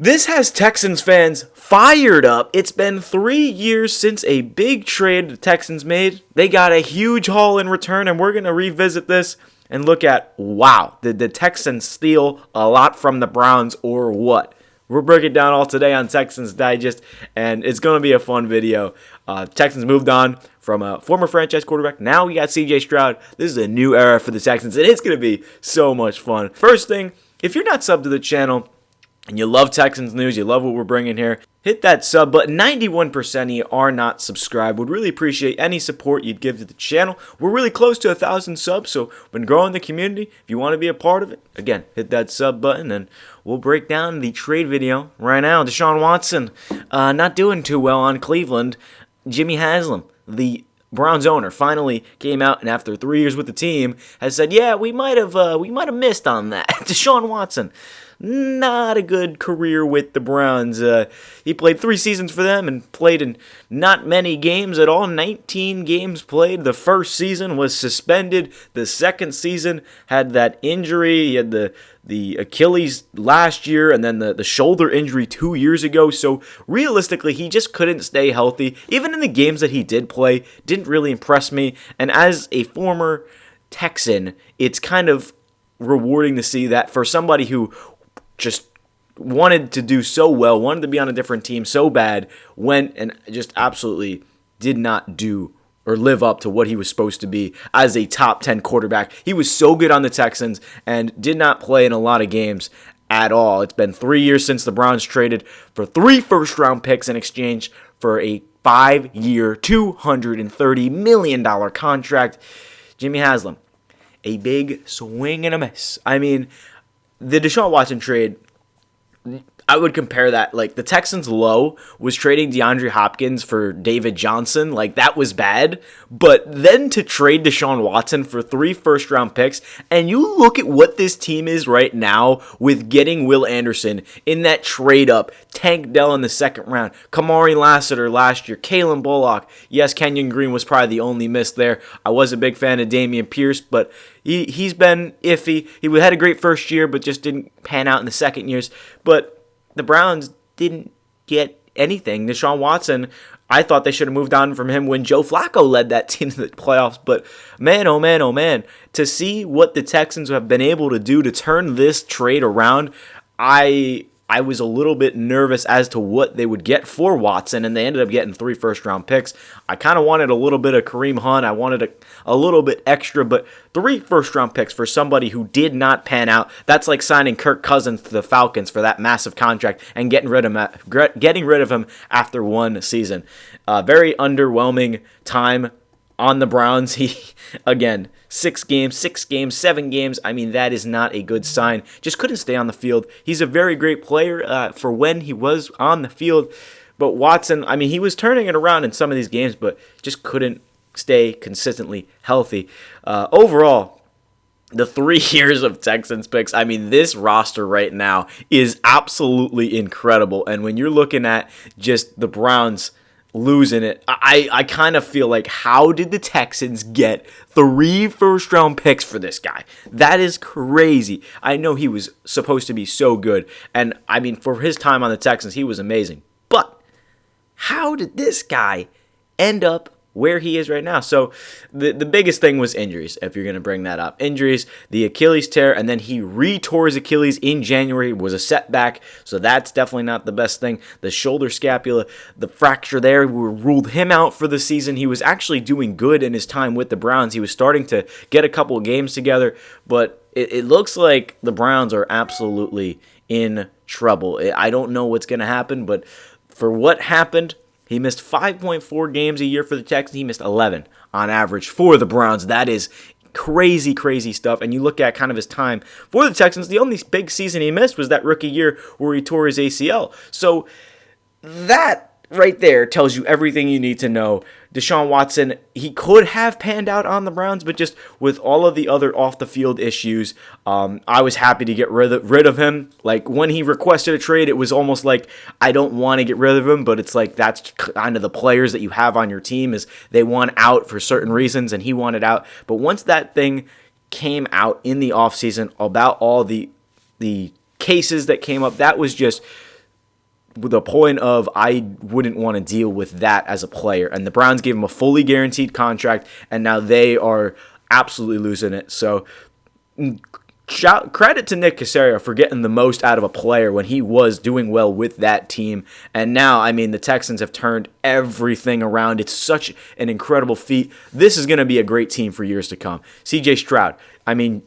This has Texans fans fired up. It's been 3 years since a big trade the Texans made. They got a huge haul in return, and we're going to revisit this and look at, wow, did the Texans steal a lot from the Browns or what? We'll break it down all today on Texans Digest, and it's going to be a fun video. Texans moved on from a former franchise quarterback. Now we got CJ Stroud. This is a new era for the Texans, and it's going to be so much fun. First thing, if you're not subbed to the channel, and you love Texans news, you love what we're bringing here, hit that sub button. 91% of you are not subscribed. Would really appreciate any support you'd give to the channel. We're really close to 1,000 subs, so when growing the community, if you want to be a part of it, again, hit that sub button, and we'll break down the trade video right now. Deshaun Watson, not doing too well on Cleveland. Jimmy Haslam, the Browns owner, finally came out and after 3 years with the team has said, yeah, we might have missed on that. Deshaun Watson, not a good career with the Browns. He played 3 seasons for them and played in not many games at all. 19 games played. The first season was suspended. The second season had that injury. He had the Achilles last year and then the shoulder injury 2 years ago. So realistically, he just couldn't stay healthy. Even in the games that he did play, didn't really impress me. And as a former Texan, it's kind of rewarding to see that for somebody who just wanted to do so well, wanted to be on a different team so bad, went and just absolutely did not do or live up to what he was supposed to be as a top 10 quarterback. He was so good on the Texans and did not play in a lot of games at all. It's been 3 years since the Browns traded for 3 first-round picks in exchange for a 5-year, $230 million contract. Jimmy Haslam, a big swing and a miss. I mean, the Deshaun Watson trade, I would compare that, like, the Texans' low was trading DeAndre Hopkins for David Johnson. Like, that was bad. But then to trade Deshaun Watson for 3 first-round picks, and you look at what this team is right now with getting Will Anderson in that trade-up, Tank Dell in the second round, Kamari Lassiter last year, Kalen Bullock. Yes, Kenyon Green was probably the only miss there. I was a big fan of Dameon Pierce, but he's been iffy. He had a great first year, but just didn't pan out in the second years. But the Browns didn't get anything. Deshaun Watson, I thought they should have moved on from him when Joe Flacco led that team to the playoffs. But man, oh man, oh man, to see what the Texans have been able to do to turn this trade around, I was a little bit nervous as to what they would get for Watson, and they ended up getting 3 first-round picks. I kind of wanted a little bit of Kareem Hunt. I wanted a little bit extra, but 3 first-round picks for somebody who did not pan out. That's like signing Kirk Cousins to the Falcons for that massive contract and getting rid of him after 1 season. Very underwhelming time on the Browns. He, again, 6 games, 7 games. I mean, that is not a good sign. Just couldn't stay on the field. He's a very great player for when he was on the field. But Watson, I mean, he was turning it around in some of these games, but just couldn't stay consistently healthy. Overall, the 3 years of Texans picks, I mean, this roster right now is absolutely incredible. And when you're looking at just the Browns losing it, I kind of feel like, how did the Texans get 3 first-round picks for this guy? That is crazy. I know he was supposed to be so good, and I mean, for his time on the Texans, he was amazing. But how did this guy end up where he is right now? So the biggest thing was injuries, if you're going to bring that up. Injuries, the Achilles tear, and then he re-tore his Achilles in January, was a setback, so that's definitely not the best thing. The shoulder scapula, the fracture there, we ruled him out for the season. He was actually doing good in his time with the Browns. He was starting to get a couple of games together, but it looks like the Browns are absolutely in trouble. I don't know what's going to happen, but for what happened, he missed 5.4 games a year for the Texans. He missed 11 on average for the Browns. That is crazy, crazy stuff. And you look at kind of his time for the Texans, the only big season he missed was that rookie year where he tore his ACL. So that right there tells you everything you need to know. Deshaun Watson, he could have panned out on the Browns, but just with all of the other off-the-field issues, I was happy to get rid of him. Like, when he requested a trade, it was almost like, I don't want to get rid of him, but it's like, that's kind of the players that you have on your team, is they want out for certain reasons, and he wanted out. But once that thing came out in the offseason about all the cases that came up, that was just the point of I wouldn't want to deal with that as a player. And the Browns gave him a fully guaranteed contract, and now they are absolutely losing it. So credit to Nick Caserio for getting the most out of a player when he was doing well with that team. And now, I mean, the Texans have turned everything around. It's such an incredible feat. This is going to be a great team for years to come. CJ Stroud, I mean,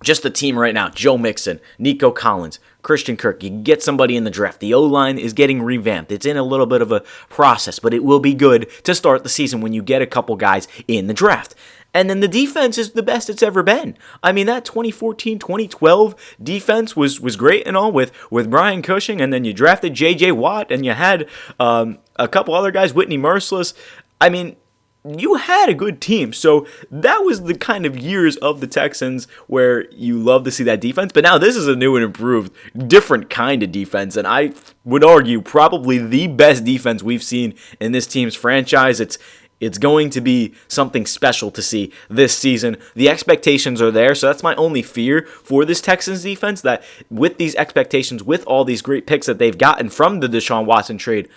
just the team right now, Joe Mixon, Nico Collins, Christian Kirk. You can get somebody in the draft. The O-line is getting revamped. It's in a little bit of a process, but it will be good to start the season when you get a couple guys in the draft. And then the defense is the best it's ever been. I mean, that 2014-2012 defense was great and all with Brian Cushing, and then you drafted J.J. Watt, and you had a couple other guys, Whitney Merciless. I mean, you had a good team. So that was the kind of years of the Texans where you love to see that defense. But now this is a new and improved, different kind of defense. And I would argue probably the best defense we've seen in this team's franchise. It's going to be something special to see this season. The expectations are there, so that's my only fear for this Texans defense, that with these expectations, with all these great picks that they've gotten from the Deshaun Watson trade,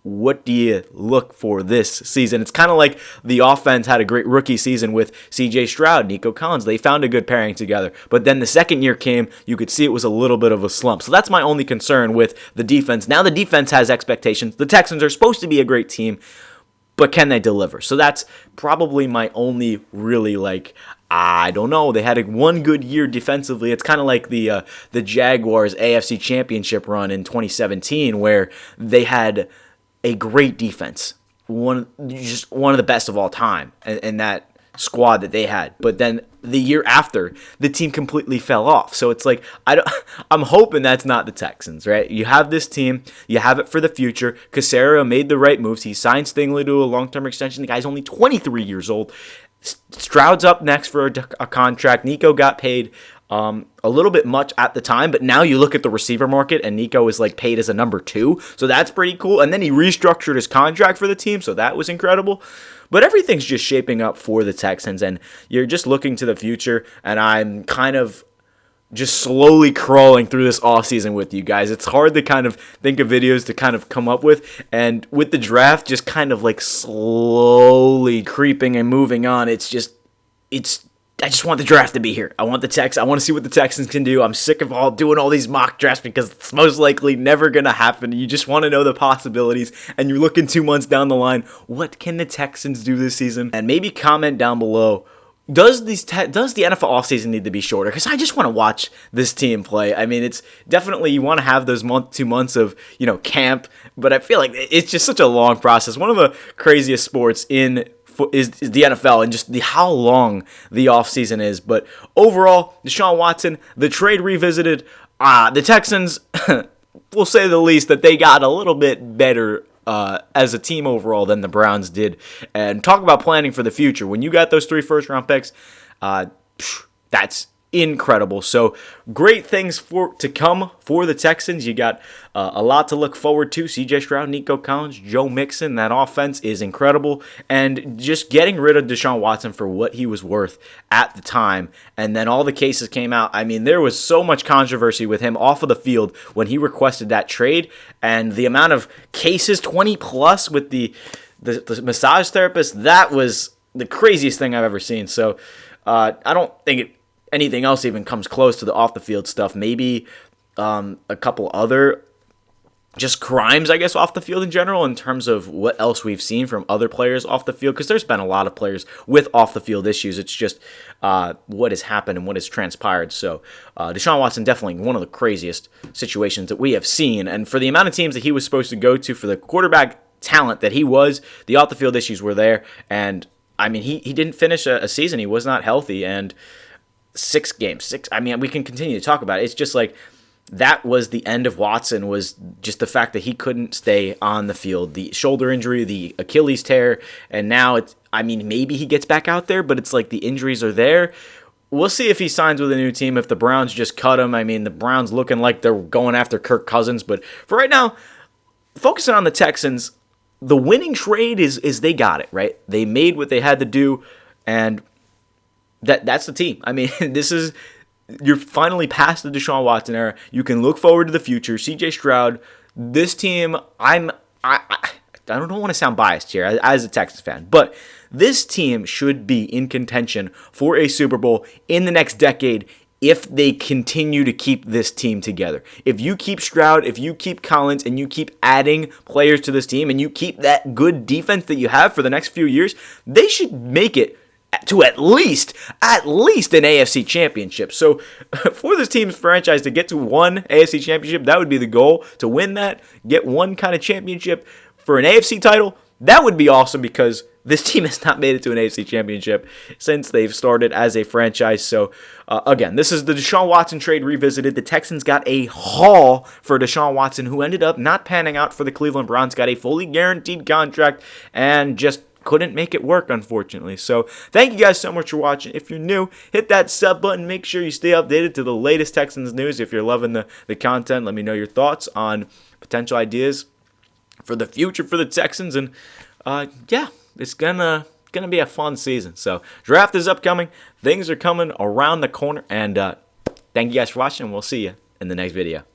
what do you look for this season? It's kind of like the offense had a great rookie season with C.J. Stroud, Nico Collins. They found a good pairing together. But then the second year came, you could see it was a little bit of a slump. So that's my only concern with the defense. Now the defense has expectations. The Texans are supposed to be a great team, but can they deliver? So that's probably my only really I don't know. They had one good year defensively. It's kind of like the Jaguars AFC Championship run in 2017 where they had a great defense, one of the best of all time, and that squad that they had. But then the year after, the team completely fell off. So it's like I'm hoping that's not the Texans, right? You have this team, you have it for the future. Caserio made the right moves. He signed Stingley to a long-term extension. The guy's only 23 years old. Stroud's up next for a contract. Nico got paid a little bit much at the time, but now you look at the receiver market and Nico is paid as a number 2, so that's pretty cool. And then he restructured his contract for the team, so that was incredible. But everything's just shaping up for the Texans, and you're just looking to the future, and I'm kind of just slowly crawling through this offseason with you guys. It's hard to kind of think of videos to kind of come up with, and with the draft just kind of slowly creeping and moving on, I just want the draft to be here. I want to see what the Texans can do. I'm sick of doing all these mock drafts because it's most likely never going to happen. You just want to know the possibilities, and you're looking 2 months down the line. What can the Texans do this season? And maybe comment down below, does the NFL offseason need to be shorter? Because I just want to watch this team play. I mean, it's definitely, you want to have those 2 months of, camp, but I feel like it's just such a long process. One of the craziest sports is the NFL, and just how long the offseason is. But overall, Deshaun Watson, the trade revisited, the Texans, we'll say the least, that they got a little bit better as a team overall than the Browns did. And talk about planning for the future. When you got those 3 first-round picks, that's incredible. So great things to come for the Texans. You got a lot to look forward to. CJ Stroud, Nico Collins, Joe Mixon. That offense is incredible. And just getting rid of Deshaun Watson for what he was worth at the time. And then all the cases came out. I mean, there was so much controversy with him off of the field when he requested that trade. And the amount of cases, 20 plus with the massage therapist, that was the craziest thing I've ever seen. So I don't think anything else even comes close to the off the field stuff. Maybe a couple other just crimes, I guess, off the field in general, in terms of what else we've seen from other players off the field, because there's been a lot of players with off the field issues. It's just what has happened and what has transpired. So Deshaun Watson, definitely one of the craziest situations that we have seen, and for the amount of teams that he was supposed to go to, for the quarterback talent that he was, the off the field issues were there. And I mean, he didn't finish a season. He was not healthy, and 6 games. I mean, we can continue to talk about it. It's just that was the end of Watson, was just the fact that he couldn't stay on the field. The shoulder injury, the Achilles tear, and now maybe he gets back out there, but it's the injuries are there. We'll see if he signs with a new team, if the Browns just cut him. I mean, the Browns looking like they're going after Kirk Cousins, but for right now, focusing on the Texans, the winning trade is they got it, right? They made what they had to do, and that's the team. I mean, you're finally past the Deshaun Watson era. You can look forward to the future. CJ Stroud, this team, I don't want to sound biased here as a Texans fan, but this team should be in contention for a Super Bowl in the next decade if they continue to keep this team together. If you keep Stroud, if you keep Collins, and you keep adding players to this team, and you keep that good defense that you have for the next few years, they should make it to at least an AFC championship. So for this team's franchise to get to one AFC championship, that would be the goal, to win that, get one kind of championship for an AFC title. That would be awesome, because this team has not made it to an AFC championship since they've started as a franchise. So, again, this is the Deshaun Watson trade revisited. The Texans got a haul for Deshaun Watson, who ended up not panning out for the Cleveland Browns, got a fully guaranteed contract, and just couldn't make it work, unfortunately. So, thank you guys so much for watching. If you're new, hit that sub button. Make sure you stay updated to the latest Texans news. If you're loving the content, let me know your thoughts on potential ideas for the future for the Texans. And, yeah. It's gonna be a fun season. So draft is upcoming. Things are coming around the corner. And thank you guys for watching. We'll see you in the next video.